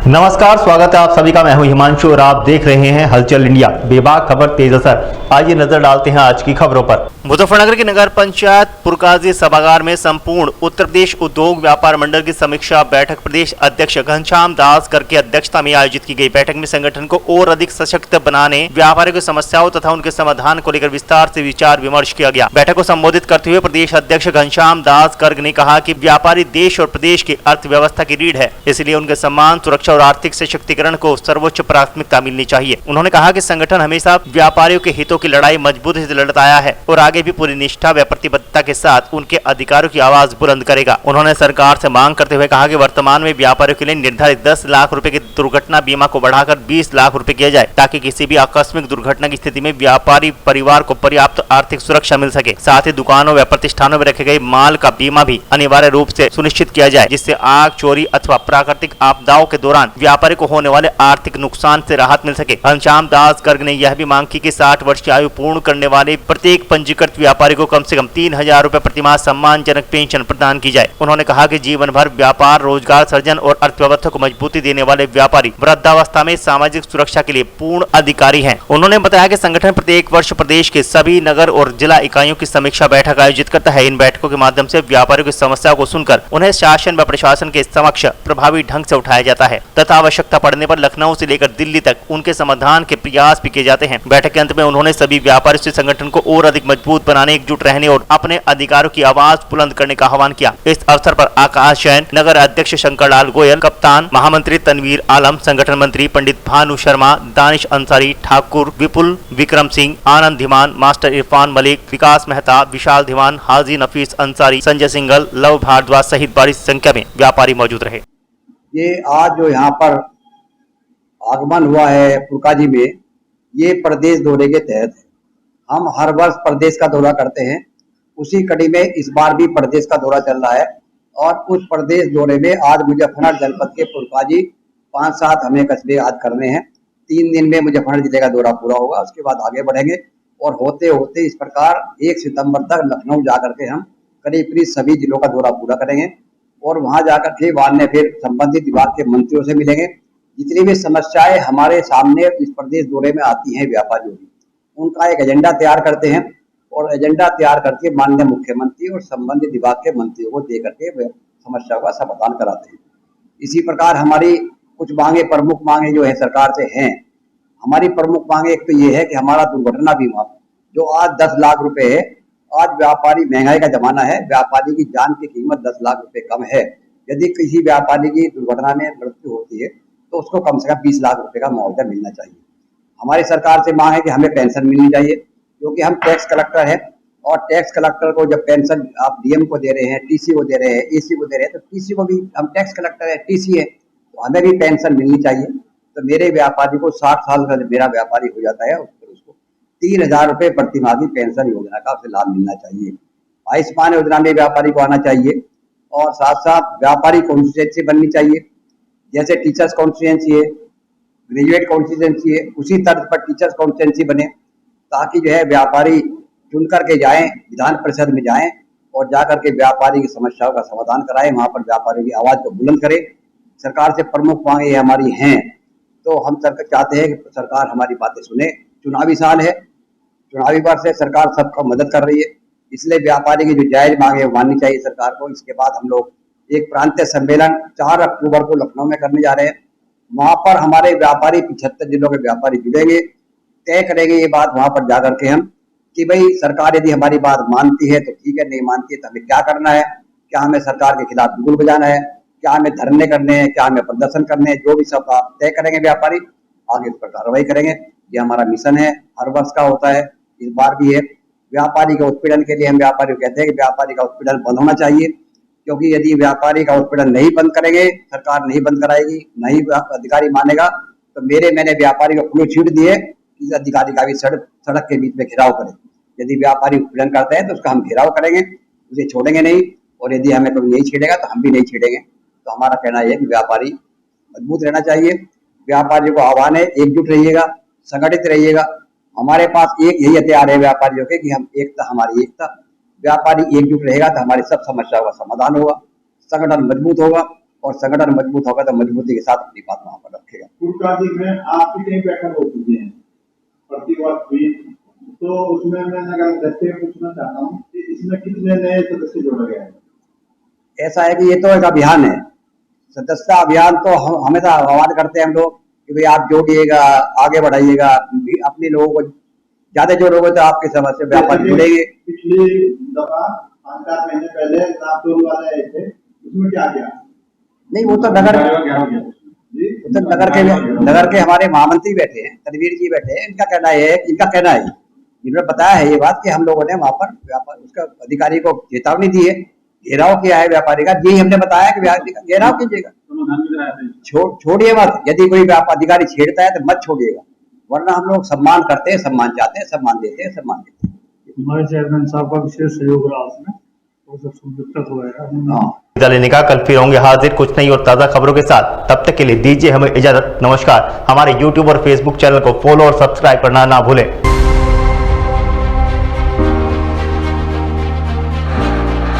नमस्कार, स्वागत है आप सभी का। मैं हूं हिमांशु और आप देख रहे हैं हलचल इंडिया। बेबाक खबर तेज असर। आइए नजर डालते हैं आज की खबरों पर। मुजफ्फरनगर की नगर पंचायत पुरकाजी सभागार में संपूर्ण उत्तर प्रदेश उद्योग व्यापार मंडल की समीक्षा बैठक प्रदेश अध्यक्ष घनश्याम दास कर की अध्यक्षता में आयोजित की गई। बैठक में संगठन को और अधिक सशक्त बनाने, व्यापारियों की समस्याओं तथा उनके समाधान को लेकर विस्तार से विचार विमर्श किया गया। बैठक को संबोधित करते हुए प्रदेश अध्यक्ष घनश्याम दास गर्ग ने कहा कि व्यापारी देश और प्रदेश की अर्थव्यवस्था की रीढ़ है, इसलिए उनके सम्मान, सुरक्षा और आर्थिक सशक्तिकरण को सर्वोच्च प्राथमिकता मिलनी चाहिए। उन्होंने कहा कि संगठन हमेशा व्यापारियों के हितों की लड़ाई मजबूती से लड़ता आया है और आगे भी पूरी निष्ठा व प्रतिबद्धता के साथ उनके अधिकारों की आवाज बुलंद करेगा। उन्होंने सरकार से मांग करते हुए कहा कि वर्तमान में व्यापारियों के लिए निर्धारित 10 लाख रुपए की दुर्घटना बीमा को बढ़ाकर 20 लाख रुपए किया जाए, ताकि किसी भी आकस्मिक दुर्घटना की स्थिति में व्यापारी परिवार को पर्याप्त आर्थिक सुरक्षा मिल सके। साथ ही दुकानों व प्रतिष्ठानों में रखे गए माल का बीमा भी अनिवार्य रूप से सुनिश्चित किया जाए, जिससे आग, चोरी अथवा प्राकृतिक आपदाओं के दौरान व्यापारी को होने वाले आर्थिक नुकसान से राहत मिल सके। घनश्याम दास गर्ग ने यह भी मांग की कि 60 वर्ष की आयु पूर्ण करने वाले प्रत्येक पंजीकृत व्यापारी को कम से कम 3,000 रुपए प्रतिमाह सम्मानजनक पेंशन प्रदान की जाए। उन्होंने कहा कि जीवन भर व्यापार, रोजगार सृजन और अर्थव्यवस्था को मजबूती देने वाले व्यापारी वृद्धावस्था में सामाजिक सुरक्षा के लिए पूर्ण अधिकारी हैं। उन्होंने बताया कि संगठन प्रत्येक वर्ष प्रदेश के सभी नगर और जिला इकाइयों की समीक्षा बैठक आयोजित करता है। इन बैठकों के माध्यम से व्यापारियों की समस्याओं को सुनकर उन्हें शासन व प्रशासन के समक्ष प्रभावी ढंग से उठाया जाता है तथा आवश्यकता पड़ने पर लखनऊ से लेकर दिल्ली तक उनके समाधान के प्रयास भी किए जाते हैं। बैठक के अंत में उन्होंने सभी व्यापारियों से संगठन को और अधिक मजबूत बनाने, एकजुट रहने और अपने अधिकारों की आवाज बुलंद करने का आह्वान किया। इस अवसर पर आकाश जैन, नगर अध्यक्ष शंकरलाल गोयल, कप्तान महामंत्री तनवीर आलम, संगठन मंत्री पंडित भानु शर्मा, दानिश अंसारी, ठाकुर विपुल, विक्रम सिंह, आनंद धीमान, मास्टर इरफान मलिक, विकास मेहता, विशाल धीमान, हाजी नफीस अंसारी, संजय सिंघल, लव भारद्वाज सहित बड़ी संख्या में व्यापारी मौजूद रहे। ये आज जो यहाँ पर आगमन हुआ है पुरकाजी में, ये प्रदेश दौरे के तहत है। हम हर वर्ष प्रदेश का दौरा करते हैं, उसी कड़ी में इस बार भी प्रदेश का दौरा चल रहा है और उस प्रदेश दौरे में आज मुजफ्फरनगर जनपद के पुरकाजी 5-7 हमें कस्बे याद करने हैं। 3 दिन में मुजफ्फरनगर जिले का दौरा पूरा होगा, उसके बाद आगे बढ़ेंगे और होते होते इस प्रकार 1 सितंबर तक लखनऊ जाकर के हम करीब करीब सभी जिलों का दौरा पूरा करेंगे और वहां जाकर के बाद में फिर संबंधित विभाग के मंत्रियों से मिलेंगे। जितनी भी समस्याएं हमारे सामने इस प्रदेश दौरे में आती हैं व्यापारियों की, उनका एक एजेंडा तैयार करते हैं और एजेंडा तैयार करके माननीय मुख्यमंत्री और संबंधित विभाग के मंत्रियों को दे करके समस्याओं का समाधान कराते हैं। इसी प्रकार हमारी कुछ मांगे, प्रमुख मांगे जो है सरकार से हैं। हमारी प्रमुख मांगे एक तो ये है कि हमारा दुर्घटना बीमा जो आज 10 लाख रुपए है, आज व्यापारी, महंगाई का जमाना है, व्यापारी की जान की कीमत 10 लाख रुपए कम है। यदि किसी व्यापारी की दुर्घटना में मृत्यु होती है तो उसको कम से कम 20 लाख रुपए का मुआवजा मिलना चाहिए। हमारी सरकार से मांग है कि हमें पेंशन मिलनी चाहिए, क्योंकि हम टैक्स कलेक्टर हैं और टैक्स कलेक्टर को जब पेंशन आप डीएम को दे रहे हैं, टीसी को दे रहे हैं, एसी को दे रहे हैं, तो टीसी को भी, हम टैक्स कलेक्टर है, टीसी है, तो हमें भी पेंशन मिलनी चाहिए। तो मेरे व्यापारी को 60 साल का जब मेरा व्यापारी हो जाता है उसको 3,000 रुपये प्रतिमाह की पेंशन योजना का उसे लाभ मिलना चाहिए। आयुष्मान योजना में व्यापारी को आना चाहिए और साथ साथ व्यापारी कॉन्स्टिट्यूएंसी बननी चाहिए। जैसे टीचर्स कॉन्स्टिट्यूएंसी है, ग्रेजुएट कॉन्स्टिट्यूएंसी है, उसी तर्ज पर टीचर्स कॉन्स्टिट्यूएंसी बने, ताकि जो है व्यापारी चुन करके जाएं, विधान परिषद में जाएं और जाकर के व्यापारी की समस्याओं का समाधान कराएं, वहां पर व्यापारी की आवाज को बुलंद करें। सरकार से प्रमुख मांगे ये हमारी हैं, तो हम सरकार चाहते हैं कि सरकार हमारी बातें सुने। चुनावी साल है, चुनावी वर्ष है, सरकार सबका मदद कर रही है, इसलिए व्यापारी की जो जायज मांगे वो माननी चाहिए सरकार को। इसके बाद हम लोग एक प्रांतीय सम्मेलन 4 अक्टूबर को लखनऊ में करने जा रहे हैं। वहां पर हमारे व्यापारी 75 जिलों के व्यापारी जुड़ेंगे, तय करेंगे ये बात वहां पर जाकर के हम कि भाई सरकार यदि हमारी बात मानती है तो ठीक है, नहीं मानती है तो हमें क्या करना है, क्या हमें सरकार के खिलाफ बिगुल बजाना है, क्या हमें धरने करने हैं, क्या हमें प्रदर्शन करने हैं, जो भी सब आप तय करेंगे व्यापारी, आगे इस पर कार्रवाई करेंगे। ये हमारा मिशन है, हर वर्ष का होता है, इस बार भी है। व्यापारी का उत्पीड़न के लिए हम व्यापारी कहते हैं कि व्यापारी का उत्पीड़न बंद होना चाहिए, क्योंकि यदि व्यापारी का उत्पीड़न नहीं बंद करेंगे, सरकार नहीं बंद कराएगी, नहीं अधिकारी मानेगा, तो मैंने व्यापारी को खुले छूट दिए कि अधिकारी का भी सड़क के बीच में घेराव करें। यदि व्यापारी उत्पीड़न करते हैं तो उसका हम घेराव करेंगे, उसे छोड़ेंगे नहीं, और यदि हमें कभी नहीं छेड़ेगा तो हम भी नहीं छेड़ेंगे। तो हमारा कहना यह है कि व्यापारी मजबूत रहना चाहिए। व्यापारी को आह्वान है, एकजुट रहिएगा, संगठित रहिएगा। हमारे पास एक यही हथियार है व्यापारियों के कि हम एकता, हमारी एकता। व्यापारी एकजुट रहेगा तो हमारी सब समस्याओं का समाधान होगा, संगठन मजबूत होगा और संगठन मजबूत होगा तो मजबूती के साथ अपनी बात वहां पर रखेगा। पुरकाजी में आपकी कई बैठक हो चुकी है, प्रतिवर्ष भी, तो उसमें मैं नगर अध्यक्ष से पूछना चाहता हूँ कि इसमें कितने नए सदस्य जोड़े गए हैं? ऐसा है कि ये तो एक अभियान है, सदस्यता अभियान तो हम हमेशा आह्वान करते हैं हम लोग कि भाई आप जोड़िएगा, आगे बढ़ाइएगा, अपने लोगों को ज्यादा जोड़ोगे तो आपकी समस्या व्यापार जुड़ेंगे। पिछली दफा 5-4 महीने पहले रामपुर वाले आए थे, उसमें क्या किया? नहीं, वो तो नगर के हमारे महामंत्री बैठे हैं, तनवीर जी बैठे हैं, इनका कहना है इन्होंने बताया है ये बात कि हम लोगों ने वहां पर व्यापार उसका अधिकारी को चेतावनी दी है, घेराव किया है व्यापारी का, यही हमने बताया कि घेराव कीजिएगा, छोड़िए मत, यदि कोई अधिकारी छेड़ता है तो मत छोड़िएगा, वरना हम लोग सम्मान करते हैं, सम्मान चाहते हैं, सम्मान देते हैं, सम्मान देते हैं। हमारे चेयरमैन साहब का विशेष सहयोग रहा उसमें, वो सब दिक्कत हुआ है। विदा लेने का, कल फिर होंगे हाजिर कुछ नई और ताज़ा खबरों के साथ। तब तक के लिए दीजिए हमें इजाजत। नमस्कार। हमारे YouTube और Facebook चैनल को फॉलो और सब्सक्राइब करना ना भूलें।